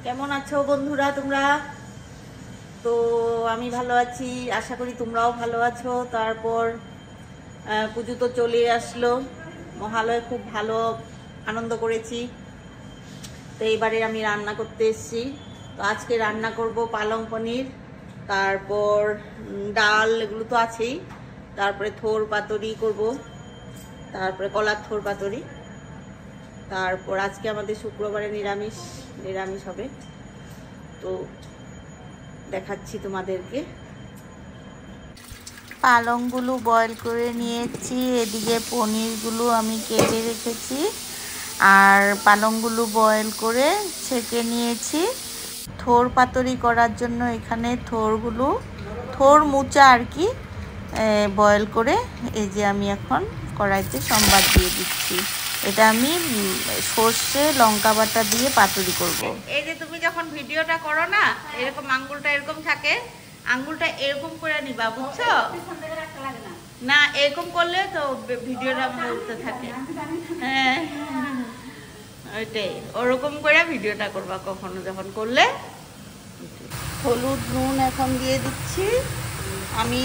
কেমন আছো বন্ধুরা তোমরা? তো আমি ভালো আছি, আশা করি তোমরাও ভালো আছো। তারপর পুজো তো চলে আসলো, মহালয়ে খুব ভালো আনন্দ করেছি। তো এইবারে আমি রান্না করতে এসেছি। তো আজকে রান্না করব পালং পনির, তারপর ডাল, এগুলো তো আছেই। তারপরে থোর পাতুরি করব, তারপরে কলার থোর পাতুরি। তারপর আজকে আমাদের শুক্রবারে নিরামিষ হবে। তো দেখাচ্ছি তোমাদেরকে। পালংগুলো বয়েল করে নিয়েছি, এদিকে পনিরগুলো আমি কেটে রেখেছি, আর পালংগুলো বয়েল করে ছেঁকে নিয়েছি। থোর পাতুরি করার জন্য এখানে থোর মুচা আর কি বয়েল করে এই যে আমি এখন কড়াইতে সম্বাদ দিয়ে দিচ্ছি। এটা আমি সর্ষে লঙ্কা বাটা দিয়ে পাতুরি করব। এই যে তুমি যখন ভিডিওটা করো না, এরকম আঙ্গুলটা এরকম থাকে, আঙ্গুলটা এরকম করে নিবা, বুঝছো? না এরকম করলে তো ভিডিওটা বলতে থাকে। হ্যাঁ ওইটাই, ওরকম করে ভিডিওটা করবা কখনো যখন করলে। হলুদ নুন এখন দিয়ে দিচ্ছি। আমি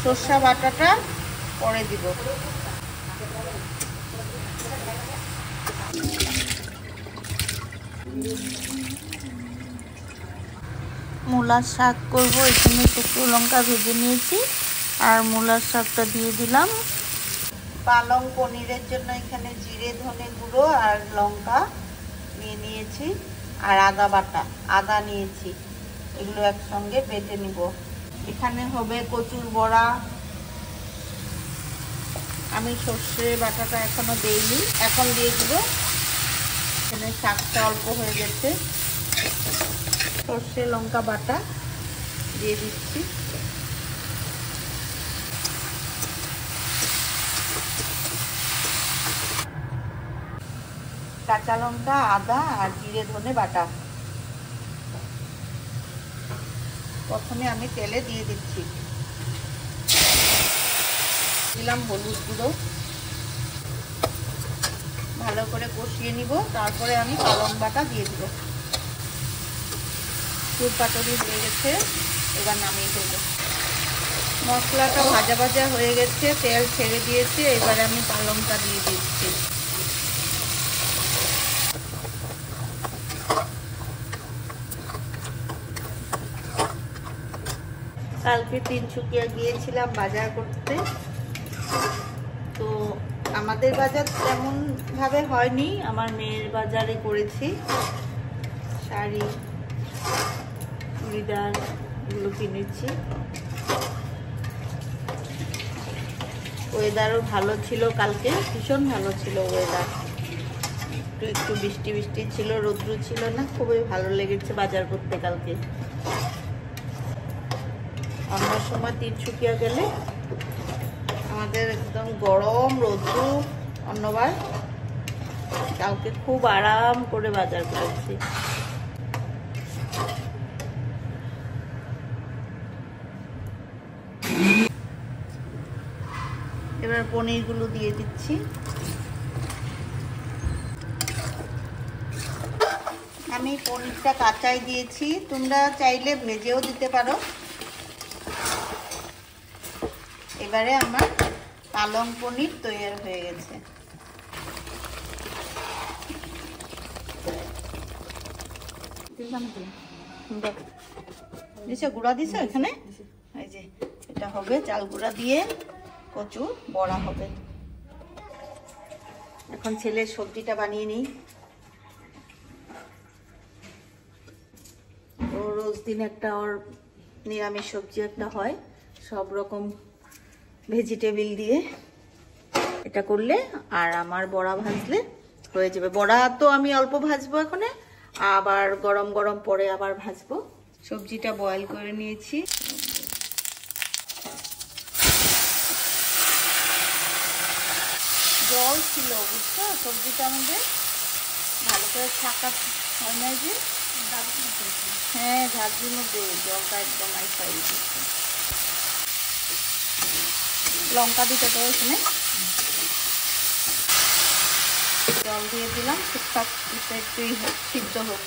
সর্ষা বাটাটা পরে দিব। মূলার শাক করব, এখানে শুকনো লঙ্কা ভেজে নিয়েছি আর মূলার শাকটা দিয়ে দিলাম। পালং পনিরের জন্য এখানে জিরে ধনে গুঁড়ো আর লঙ্কা নিয়েছি, আর আদা নিয়েছি। এগুলো একসঙ্গে বেটে নিব। এখানে হবে কচুর বড়া। আমি সর্ষে বাটাটা এখনো দেইনি, এখন দিয়ে দিব। এখানে শাকটা অল্প হয়ে গেছে, সর্ষে লঙ্কা বাটা দিয়ে দিচ্ছি। কাঁচা লঙ্কা, আদা আর জিরে ধনে বাটা প্রথমে আমি তেলে দিয়ে দিচ্ছি। দিলাম হলুদ গুঁড়ো, ভালো করে কষিয়ে নিব। তারপরে আমি পালং বাটা দিয়ে দিব। থোর পাতুরি হয়ে গেছে, এবার নামিয়ে দেবো। মশলাটা ভাজা ভাজা হয়ে গেছে, তেল ছেড়ে দিয়েছে। এবারে আমি পালংটা দিয়ে দিচ্ছি। কালকে তিনসুকিয়া গিয়েছিলাম বাজার করতে। তো আমাদের বাজার তেমন ভাবে হয়নি, আমার মেয়ের বাজারে করেছি। শাড়ি, চুড়িদার এগুলো কিনেছি। ওয়েদারও ভালো ছিল, কালকে ভীষণ ভালো ছিল ওয়েদার। একটু বৃষ্টি বৃষ্টি ছিল, রৌদ্র ছিল না, খুবই ভালো লেগেছে বাজার করতে কালকে। অন্য সময় তিনসুকিয়া গেলে আমাদের একদম গরম রৌদ্র, অন্যবার কালকে খুব আরাম করে বাজার করেছি। এবার পনিরগুলো দিয়ে দিচ্ছি। আমি পনিরটা কাঁচাই দিয়েছি, তোমরা চাইলে ভেজেও দিতে পারো। এবারে আমার পালং পনির তৈরি হয়ে গেছে। দিছো গুঁড়া, দিছো এখানে। এই যে এটা হবে চাল গুঁড়া দিয়ে কচু বড়া হবে। এখন ছেলের সবজিটা বানিয়ে নিই। ও রোজ দিন একটা ওর নিরামিষ সবজি একটা হয়, সব রকম ভেজিটেবল দিয়ে। এটা করলে আর আমার বড়া ভাজলে হয়ে যাবে। বড়া তো আমি অল্প ভাজবো এখানে, আবার গরম গরম পরে আবার ভাজবো। সবজিটা বয়েল করে নিয়েছি। জল ছিল, বুঝছো? সবজিটা আমাদের ভালো করে ছাকা হয় না যে। হ্যাঁ, ঝাঁঝরির মধ্যে জলটা একদম আইসা দিচ্ছে। লঙ্কা দিতে তো এখানে জল দিয়ে দিলাম, টুকটাক একটু সিদ্ধ হোক।